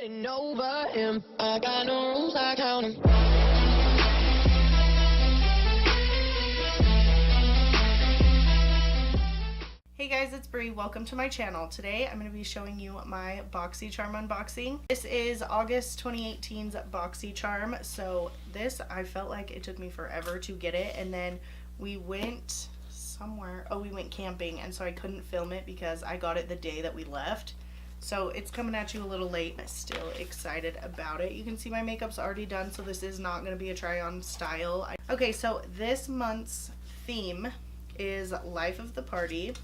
Getting over him. I got no rules, I count 'em. Hey guys, it's Bree. Welcome to my channel. Today I'm going to be showing you my BOXYCHARM unboxing. This is August 2018's BOXYCHARM. So this, I felt like it took me forever to get it, and then we went somewhere. Oh, we went camping, and so I couldn't film it because I got it the day that we left. So it's coming at you a little late. I'm still excited about it. You can see my makeup's already done, so this is not going to be a try-on style. Okay, so this month's theme is Life of the Party.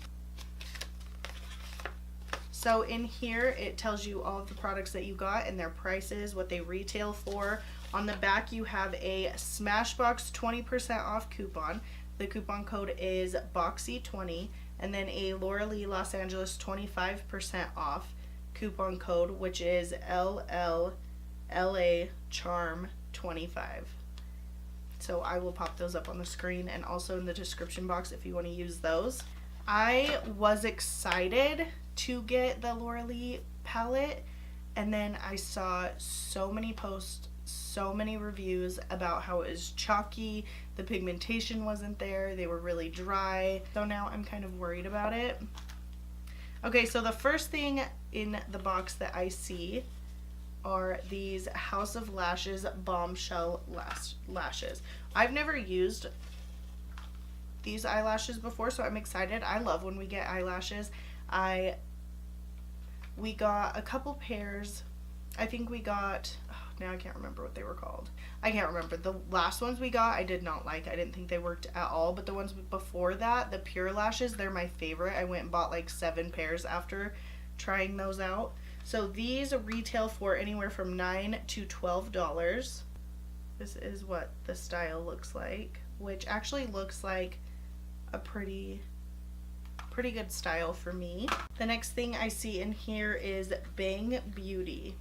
So in here it tells you all of the products that you got and their prices, what they retail for. On the back you have a Smashbox 20% off coupon. The coupon code is BOXY20, and then a Laura Lee Los Angeles 25% off coupon code, which is LLLACharm25. So I will pop those up on the screen and also in the description box if you want to use those. I was excited to get the Laura Lee palette, and then I saw so many posts, so many reviews about how it was chalky, the pigmentation wasn't there, they were really dry, so now I'm kind of worried about it. Okay, so the first thing in the box that I see are these House of Lashes Bombshell lashes. I've never used these eyelashes before, so I'm excited. I love when we get eyelashes. We got a couple pairs. I think we got, now I can't remember what they were called. I can't remember. The last ones we got I did not like. I didn't think they worked at all, but the ones before that, the pure lashes, they're my favorite. I went and bought like 7 pairs after trying those out. So these retail for anywhere from $9 to $12. This is what the style looks like, which actually looks like a pretty good style for me. The next thing I see in here is Bang Beauty.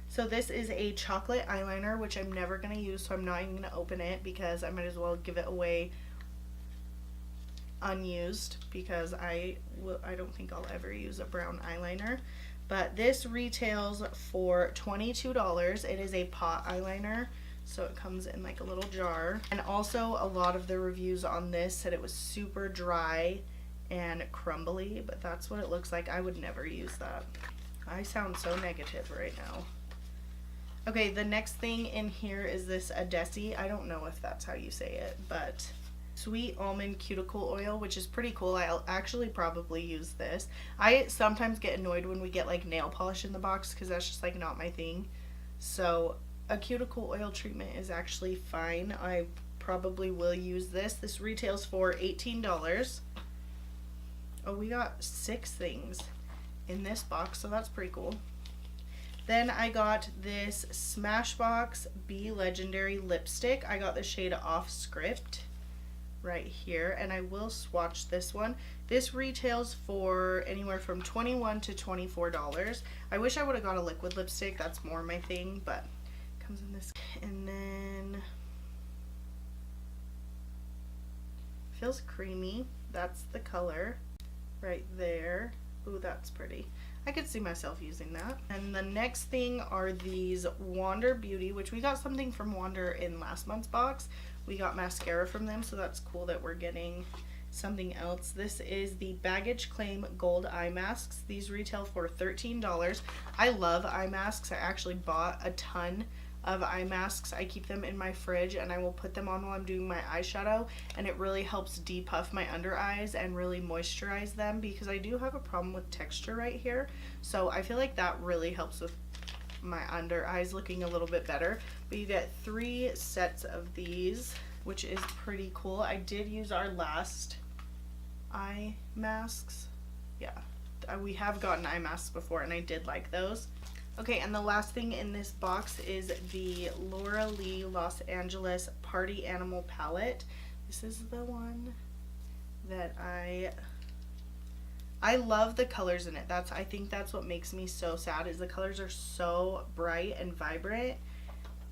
So this is a chocolate eyeliner, which I'm never going to use, so I'm not even going to open it because I might as well give it away unused, because I don't think I'll ever use a brown eyeliner. But this retails for $22. It is a pot eyeliner, so it comes in like a little jar. And also a lot of the reviews on this said it was super dry and crumbly, but that's what it looks like. I would never use that. I sound so negative right now. Okay, the next thing in here is this Adesse. I don't know if that's how you say it, but Sweet Almond Cuticle Oil, which is pretty cool. I'll actually probably use this. I sometimes get annoyed when we get like nail polish in the box because that's just like not my thing. So a cuticle oil treatment is actually fine. I probably will use this. This retails for $18. Oh, we got 6 things in this box, so that's pretty cool. Then I got this Smashbox Be Legendary Lipstick. I got the shade Off Script right here, and I will swatch this one. This retails for anywhere from $21 to $24. I wish I would have got a liquid lipstick. That's more my thing, but it comes in this. And then feels creamy. That's the color right there. Ooh, that's pretty. I could see myself using that. And the next thing are these Wander Beauty, which we got something from Wander in last month's box. We got mascara from them, so that's cool that we're getting something else. This is the Baggage Claim Gold Eye Masks. These retail for $13. I love eye masks. I actually bought a ton of eye masks. I keep them in my fridge and I will put them on while I'm doing my eyeshadow, and it really helps depuff my under eyes and really moisturize them because I do have a problem with texture right here. So I feel like that really helps with my under eyes looking a little bit better. But you get 3 sets of these, which is pretty cool. I did use our last eye masks. Yeah, we have gotten eye masks before and I did like those. Okay, and the last thing in this box is the Laura Lee Los Angeles Party Animal Palette. This is the one that I love the colors in it. I think that's what makes me so sad, is the colors are so bright and vibrant,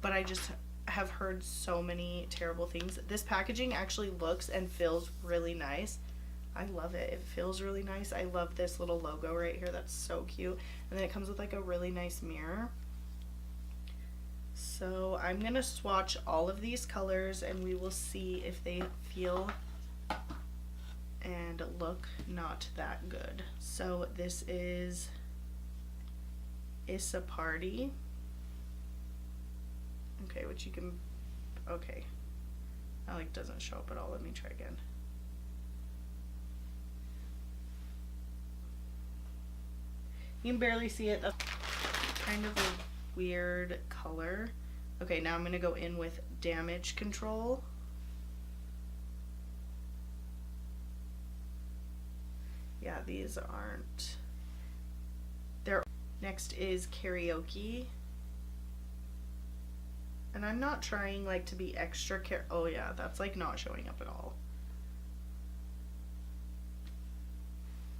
but I just have heard so many terrible things. This packaging actually looks and feels really nice. I love it. It feels really nice. I love this little logo right here. That's so cute. And then it comes with like a really nice mirror. So I'm going to swatch all of these colors and we will see if they feel and look not that good. So this is It's a Party. Okay, which you can, okay. That like doesn't show up at all. Let me try again. You can barely see it. That's kind of a weird color. Okay, now I'm going to go in with Damage Control. Yeah, these aren't. There. Next is Karaoke. And I'm not trying like to be extra oh yeah, that's like not showing up at all.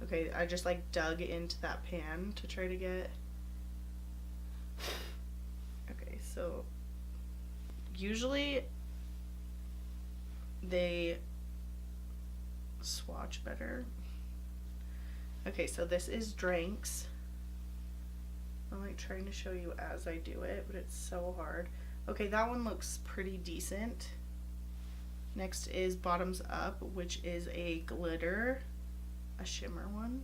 Okay, I just like dug into that pan to try to get. Okay, so usually they swatch better. Okay, so this is Drinks. I'm like trying to show you as I do it, but it's so hard. Okay, that one looks pretty decent. Next is Bottoms Up, which is a glitter, a shimmer one.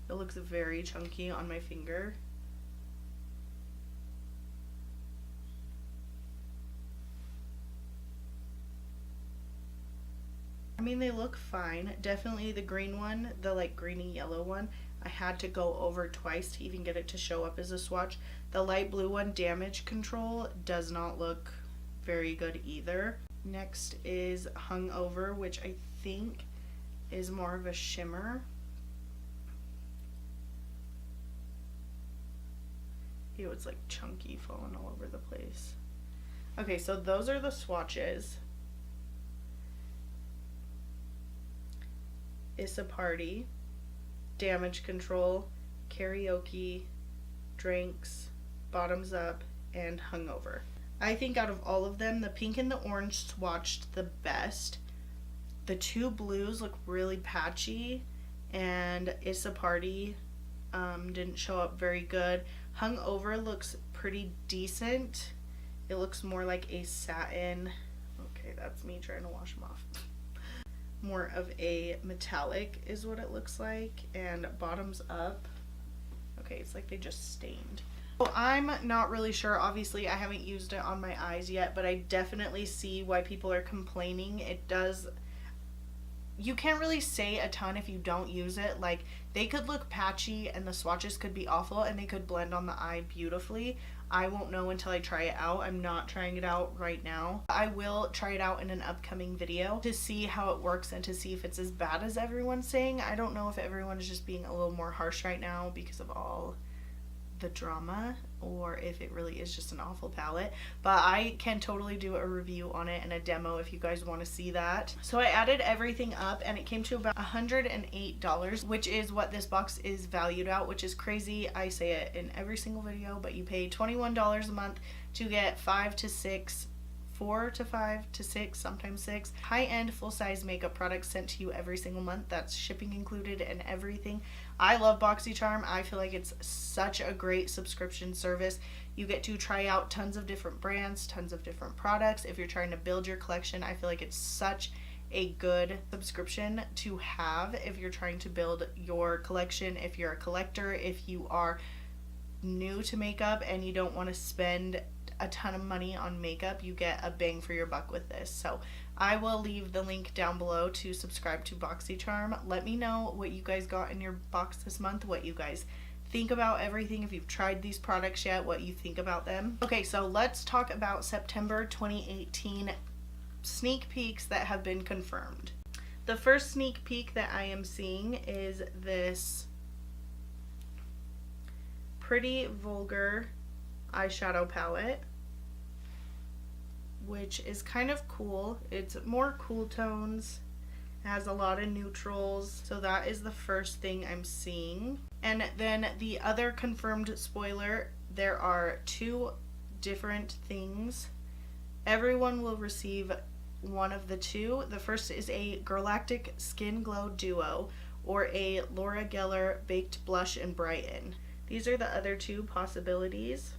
It looks very chunky on my finger. I mean, they look fine. Definitely the green one, the like greeny yellow one, I had to go over twice to even get it to show up as a swatch. The light blue one, Damage Control, does not look very good either. Next is Hungover, which I think is more of a shimmer. Ew, it's like chunky, falling all over the place. Okay, so those are the swatches. It's a Party, Damage Control, Karaoke, Drinks, Bottoms Up, and Hungover. I think out of all of them, the pink and the orange swatched the best. The two blues look really patchy, and It's a Party didn't show up very good. Hungover looks pretty decent. It looks more like a satin. Okay, that's me trying to wash them off. More of a metallic is what it looks like. And Bottoms Up, okay, it's like they just stained. So I'm not really sure. Obviously I haven't used it on my eyes yet, but I definitely see why people are complaining. It does, you can't really say a ton if you don't use it. Like, they could look patchy and the swatches could be awful and they could blend on the eye beautifully. I won't know until I try it out. I'm not trying it out right now. I will try it out in an upcoming video to see how it works and to see if it's as bad as everyone's saying. I don't know if everyone is just being a little more harsh right now because of all the drama, or if it really is just an awful palette, but I can totally do a review on it and a demo if you guys want to see that. So I added everything up and it came to about $108, which is what this box is valued at, which is crazy. I say it in every single video, but you pay $21 a month to get 4 to 5 to 6, sometimes 6 high-end full-size makeup products sent to you every single month. That's shipping included and everything. I love BOXYCHARM. I feel like it's such a great subscription service. You get to try out tons of different brands, tons of different products. If you're trying to build your collection, I feel like it's such a good subscription to have if you're trying to build your collection, if you're a collector, if you are new to makeup and you don't want to spend a ton of money on makeup. You get a bang for your buck with this. So I will leave the link down below to subscribe to BOXYCHARM. Let me know what you guys got in your box this month, what you guys think about everything, if you've tried these products yet, what you think about them. Okay, so let's talk about September 2018 sneak peeks that have been confirmed. The first sneak peek that I am seeing is this Pretty Vulgar eyeshadow palette, which is kind of cool. It's more cool tones, it has a lot of neutrals, so that is the first thing I'm seeing. And then the other confirmed spoiler, there are 2 different things. Everyone will receive one of the two. The first is a Galactic Skin Glow Duo or a Laura Geller Baked Blush and Brighten. These are the other two possibilities.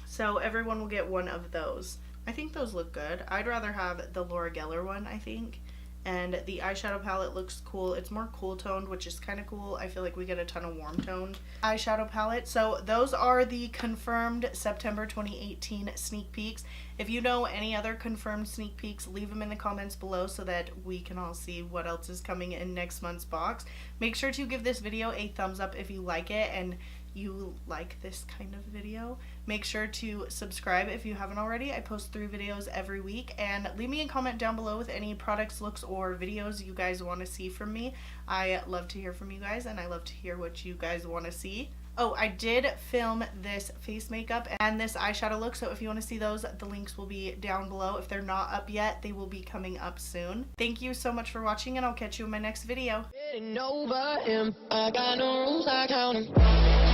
So everyone will get one of those. I think those look good. I'd rather have the Laura Geller one, I think. And the eyeshadow palette looks cool. It's more cool toned, which is kind of cool. I feel like we get a ton of warm toned eyeshadow palette. So those are the confirmed September 2018 sneak peeks. If you know any other confirmed sneak peeks, leave them in the comments below so that we can all see what else is coming in next month's box. Make sure to give this video a thumbs up if you like it and you like this kind of video. Make sure to subscribe if you haven't already. I post 3 videos every week, and leave me a comment down below with any products, looks, or videos you guys want to see from me. I love to hear from you guys, and I love to hear what you guys want to see. Oh, I did film this face makeup and this eyeshadow look, so if you want to see those, the links will be down below. If they're not up yet, they will be coming up soon. Thank you so much for watching, and I'll catch you in my next video. Getting over him. I got no rules, I count 'em.